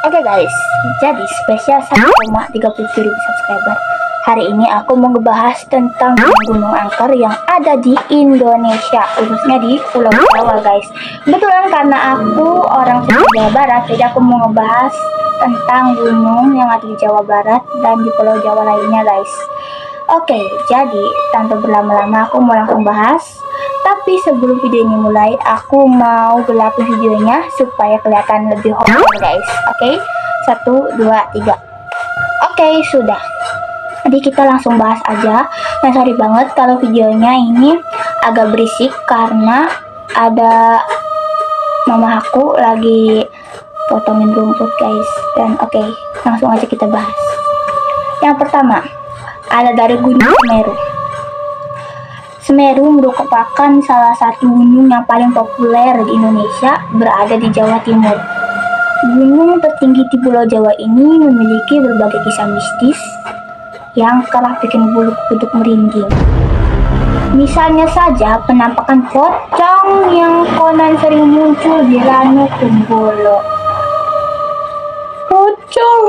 Oke guys, jadi spesial 1,37 ribu subscriber. Hari ini aku mau ngebahas tentang gunung angker yang ada di Indonesia, khususnya di Pulau Jawa guys. Kebetulan karena aku orang Jawa Barat, jadi aku mau ngebahas tentang gunung yang ada di Jawa Barat dan di Pulau Jawa lainnya guys. Oke, jadi tanpa berlama-lama aku mau langsung bahas. Tapi sebelum video ini mulai, aku mau gelapin videonya supaya kelihatan lebih horor guys. Oke, 1, 2, 3. Oke, sudah. Jadi kita langsung bahas aja. Nah, sorry banget kalau videonya ini agak berisik karena ada mama aku lagi potongin rumput guys. Dan oke, langsung aja kita bahas. Yang pertama, ada dari Gunung Semeru. Semeru merupakan salah satu gunung yang paling populer di Indonesia, berada di Jawa Timur. Gunung tertinggi di Pulau Jawa ini memiliki berbagai kisah mistis yang kerap bikin bulu kuduk merinding. Misalnya saja penampakan pocong yang konon sering muncul di Ranu Kumbolo. Pocong.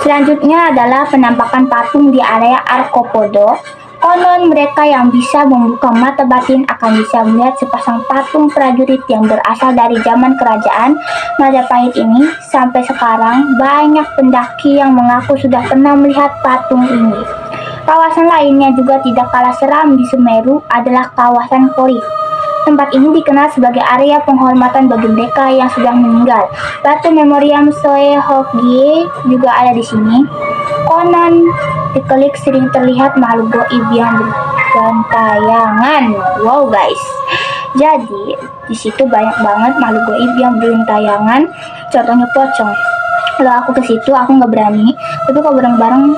Selanjutnya adalah penampakan patung di area Arkopodo. Konon mereka yang bisa membuka mata batin akan bisa melihat sepasang patung prajurit yang berasal dari zaman kerajaan Majapahit ini. Sampai sekarang banyak pendaki yang mengaku sudah pernah melihat patung ini. Kawasan lainnya juga tidak kalah seram di Semeru adalah kawasan Kori. Tempat ini dikenal sebagai area penghormatan bagi mereka yang sudah meninggal. Batu memoriam Soe Hokgie juga ada di sini. Konon dikelik sering terlihat makhluk gaib yang bergentayangan. Wow guys. Jadi di situ banyak banget makhluk gaib yang bergentayangan. Contohnya pocong. Kalau aku ke situ aku nggak berani. Tapi kalau bareng-bareng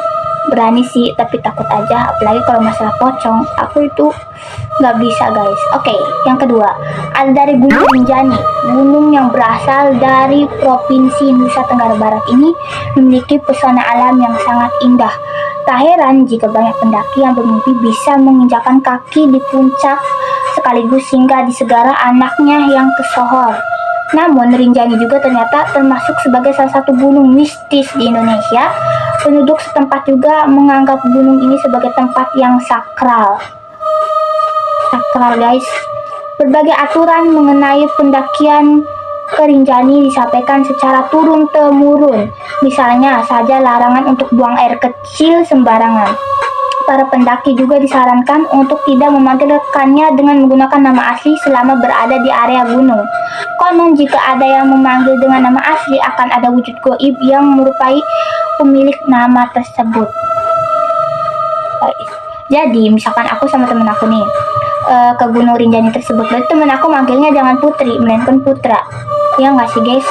berani sih, tapi takut aja. Apalagi kalau masalah pocong, aku itu nggak bisa guys. Oke, yang kedua ada dari Gunung Rinjani. Gunung yang berasal dari Provinsi Nusa Tenggara Barat ini memiliki pesona alam yang sangat indah. Tak heran jika banyak pendaki yang bermimpi bisa menginjakan kaki di puncak sekaligus singgah di segara anaknya yang kesohor. Namun Rinjani juga ternyata termasuk sebagai salah satu gunung mistis di Indonesia. Penduduk setempat juga menganggap gunung ini sebagai tempat yang sakral. Sakral guys. Berbagai aturan mengenai pendakian ke Rinjani disampaikan secara turun-temurun. Misalnya saja larangan untuk buang air kecil sembarangan. Para pendaki juga disarankan untuk tidak memanggil rekannya dengan menggunakan nama asli selama berada di area gunung. Konon jika ada yang memanggil dengan nama asli akan ada wujud gaib yang merupai pemilik nama tersebut. Jadi misalkan aku sama temen aku nih ke Gunung Rinjani tersebut, berarti temen aku manggilnya jangan Putri melainkan Putra. Ya nggak sih guys?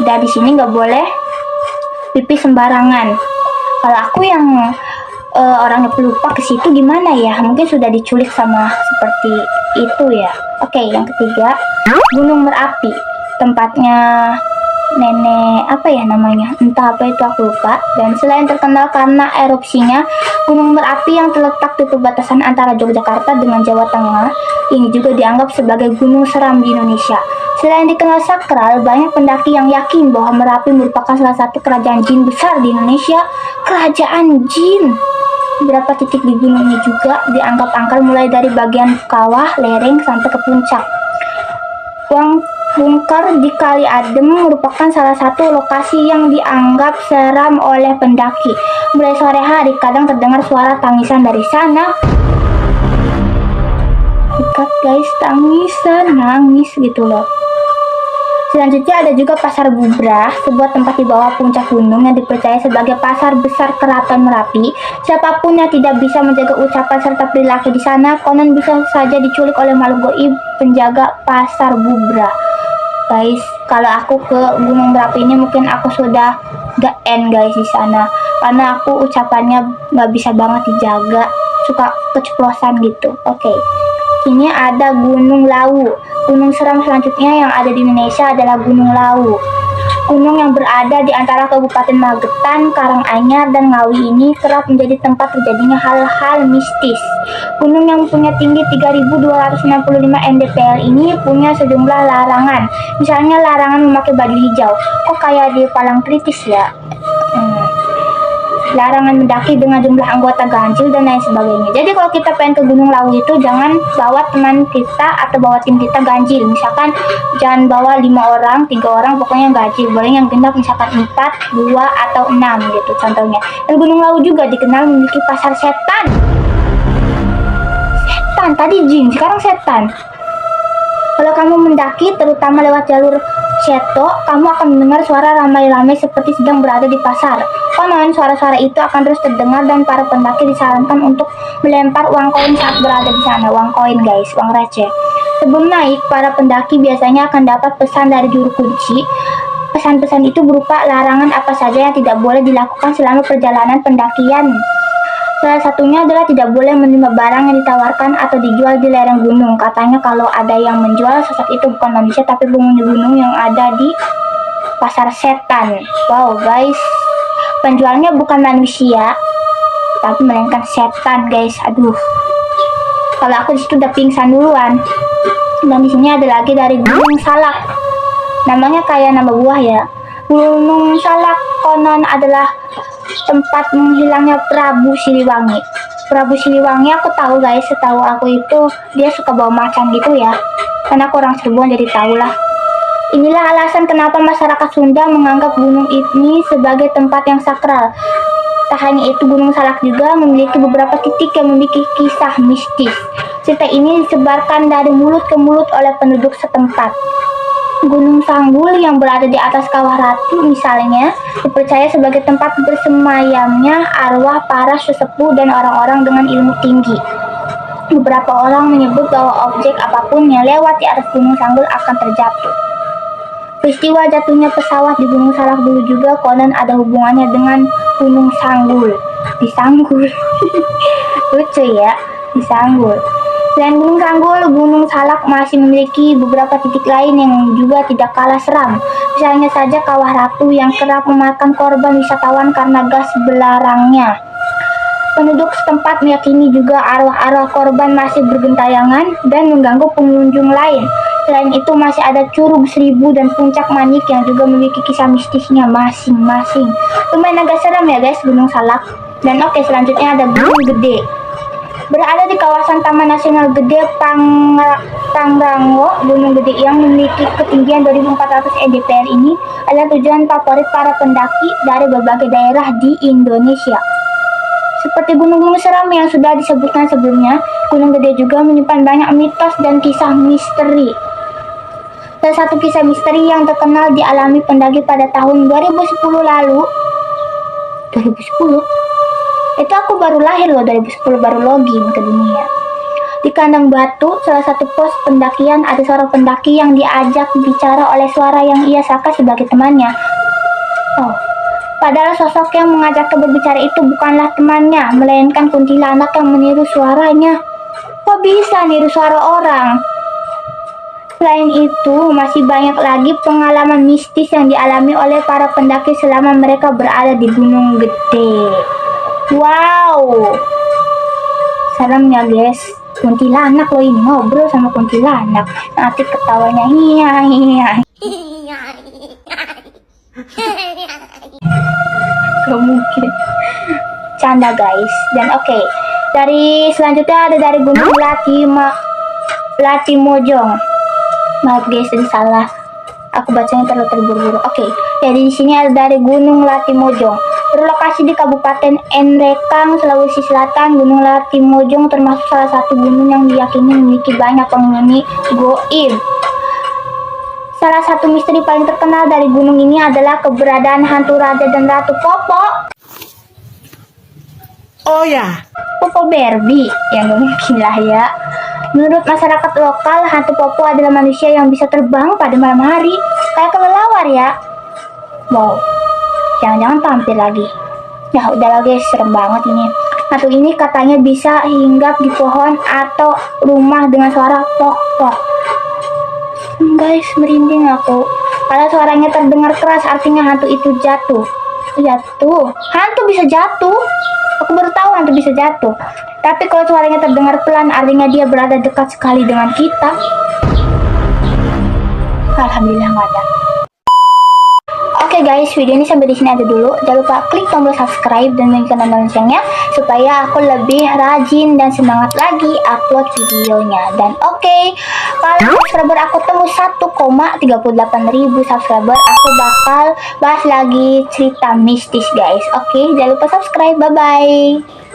Dan di sini nggak boleh pipis sembarangan. Kalau aku yang orangnya pelupa ke situ gimana ya? Mungkin sudah diculik sama seperti itu ya. Oke, yang ketiga Gunung Merapi, tempatnya nenek apa ya namanya, entah apa itu aku lupa. Dan selain terkenal karena erupsinya, Gunung Merapi yang terletak di perbatasan antara Yogyakarta dengan Jawa Tengah ini juga dianggap sebagai gunung seram di Indonesia. Selain dikenal sakral, banyak pendaki yang yakin bahwa Merapi merupakan salah satu kerajaan jin besar di Indonesia. Kerajaan jin. Beberapa titik di gunung ini juga dianggap angker mulai dari bagian kawah, lereng sampai ke puncak. Bungker di Kali Adem merupakan salah satu lokasi yang dianggap seram oleh pendaki. Mulai sore hari kadang terdengar suara tangisan dari sana. Dekat guys, tangisan, nangis gitu loh. Selanjutnya ada juga Pasar Bubrah, sebuah tempat di bawah puncak gunung yang dipercaya sebagai pasar besar keraton Merapi. Siapapun yang tidak bisa menjaga ucapan serta perilaku di sana, konon bisa saja diculik oleh makhluk gaib penjaga Pasar Bubrah. Guys, kalau aku ke Gunung Merapi ini mungkin aku sudah gak end guys di sana, karena aku ucapannya nggak bisa banget dijaga, suka keceplosan gitu. Oke. Ini ada Gunung Lawu. Gunung seram selanjutnya yang ada di Indonesia adalah Gunung Lawu. Gunung yang berada di antara Kabupaten Magetan, Karanganyar, dan Ngawi ini kerap menjadi tempat terjadinya hal-hal mistis. Gunung yang punya tinggi 3.265 mdpl ini punya sejumlah larangan. Misalnya larangan memakai baju hijau. Kok kayak di Palangtritis ya? Larangan mendaki dengan jumlah anggota ganjil dan lain sebagainya. Jadi kalau kita pengen ke Gunung Lawu itu jangan bawa teman kita atau bawa tim kita ganjil. Misalkan jangan bawa 5 orang, 3 orang, pokoknya ganjil. Boleh yang genap misalkan 4, 2, atau 6 gitu contohnya. Dan Gunung Lawu juga dikenal memiliki pasar setan. Setan, tadi jin, sekarang setan. Kalau kamu mendaki terutama lewat jalur Seto, kamu akan mendengar suara ramai-ramai seperti sedang berada di pasar. Konon suara-suara itu akan terus terdengar dan para pendaki disarankan untuk melempar uang koin saat berada di sana. Uang koin guys, uang receh. Sebelum naik, para pendaki biasanya akan dapat pesan dari juru kunci. Pesan-pesan itu berupa larangan apa saja yang tidak boleh dilakukan selama perjalanan pendakian. Salah satunya adalah tidak boleh menerima barang yang ditawarkan atau dijual di lereng gunung. Katanya kalau ada yang menjual, sosok itu bukan manusia tapi penghuni gunung yang ada di pasar setan. Wow guys, penjualnya bukan manusia tapi melainkan setan guys. Aduh, kalau aku disitu udah pingsan duluan. Dan di sini ada lagi dari Gunung Salak. Namanya kayak nama buah ya. Gunung Salak konon adalah tempat menghilangnya Prabu Siliwangi. Prabu Siliwangi aku tahu guys, setahu aku itu dia suka bawa macan gitu ya. Karena aku orang Cirebon jadi tahulah. Inilah alasan kenapa masyarakat Sunda menganggap gunung ini sebagai tempat yang sakral. Tak hanya itu, Gunung Salak juga memiliki beberapa titik yang memiliki kisah mistis. Cerita ini disebarkan dari mulut ke mulut oleh penduduk setempat. Gunung Sanggul yang berada di atas Kawah Ratu misalnya dipercaya sebagai tempat bersemayamnya arwah para sesepuh dan orang-orang dengan ilmu tinggi. Beberapa orang menyebut bahwa objek apapun yang lewat di atas Gunung Sanggul akan terjatuh. Peristiwa jatuhnya pesawat di Gunung Salak dulu juga konon ada hubungannya dengan Gunung Sanggul. Disanggul. Lucu ya, disanggul. Selain Gunung Sanggul, Gunung Salak masih memiliki beberapa titik lain yang juga tidak kalah seram. Misalnya saja Kawah Ratu yang kerap memakan korban wisatawan karena gas belerangnya. Penduduk setempat meyakini juga arwah-arwah korban masih bergentayangan dan mengganggu pengunjung lain. Selain itu masih ada Curug Seribu dan Puncak Manik yang juga memiliki kisah mistisnya masing-masing. Lumayan agak seram ya guys Gunung Salak. Dan oke, selanjutnya ada Gunung Gede. Berada di kawasan Taman Nasional Gede Pangrango, Gunung Gede yang memiliki ketinggian 2.400 mdpl ini adalah tujuan favorit para pendaki dari berbagai daerah di Indonesia. Seperti gunung-gunung seram yang sudah disebutkan sebelumnya, Gunung Gede juga menyimpan banyak mitos dan kisah misteri. Salah satu kisah misteri yang terkenal dialami pendaki pada tahun 2010 lalu. 2010? Itu aku baru lahir loh, 2010 baru login ke dunia. Di kandang batu, salah satu pos pendakian, ada seorang pendaki yang diajak bicara oleh suara yang ia sangka sebagai temannya. Oh, padahal sosok yang mengajaknya berbicara itu bukanlah temannya, melainkan kuntilanak yang meniru suaranya. Kok bisa niru suara orang? Selain itu, masih banyak lagi pengalaman mistis yang dialami oleh para pendaki selama mereka berada di Gunung Gede. Wow, serem ya guys. Kuntilanak loh ini, ngobrol sama kuntilanak. Nanti ketawanya iya. Gak mungkin. Canda guys. Dan oke, dari selanjutnya ada dari Gunung Latimojong. Maaf guys, ini salah. Aku bacanya terlalu terburu-buru. Oke, jadi di sini ada dari Gunung Latimojong. Berlokasi di Kabupaten Nrekang, Sulawesi Selatan, Gunung Latimojong termasuk salah satu gunung yang diyakini memiliki banyak penghuni goib. Salah satu misteri paling terkenal dari gunung ini adalah keberadaan hantu Raja dan Ratu Popo. Oh ya, Popo Barbie, yang gak mungkin lah ya. Menurut masyarakat lokal, hantu Popo adalah manusia yang bisa terbang pada malam hari, kayak kelelawar ya. Wow, jangan-jangan tampil lagi. Ya udahlah guys, serem banget ini. Hantu ini katanya bisa hinggap di pohon atau rumah dengan suara pok-pok. Guys, merinding aku. Kalau suaranya terdengar keras artinya hantu itu jatuh. Jatuh. Hantu bisa jatuh. Aku baru tahu hantu bisa jatuh. Tapi kalau suaranya terdengar pelan artinya dia berada dekat sekali dengan kita. Alhamdulillah nggak ada. Oke guys, video ini sampai di sini aja dulu. Jangan lupa klik tombol subscribe dan nyalakan tombol loncengnya supaya aku lebih rajin dan semangat lagi upload videonya. Dan oke, kalau subscriber aku tembus 1,38 ribu subscriber, aku bakal bahas lagi cerita mistis guys. Oke, jangan lupa subscribe. Bye bye.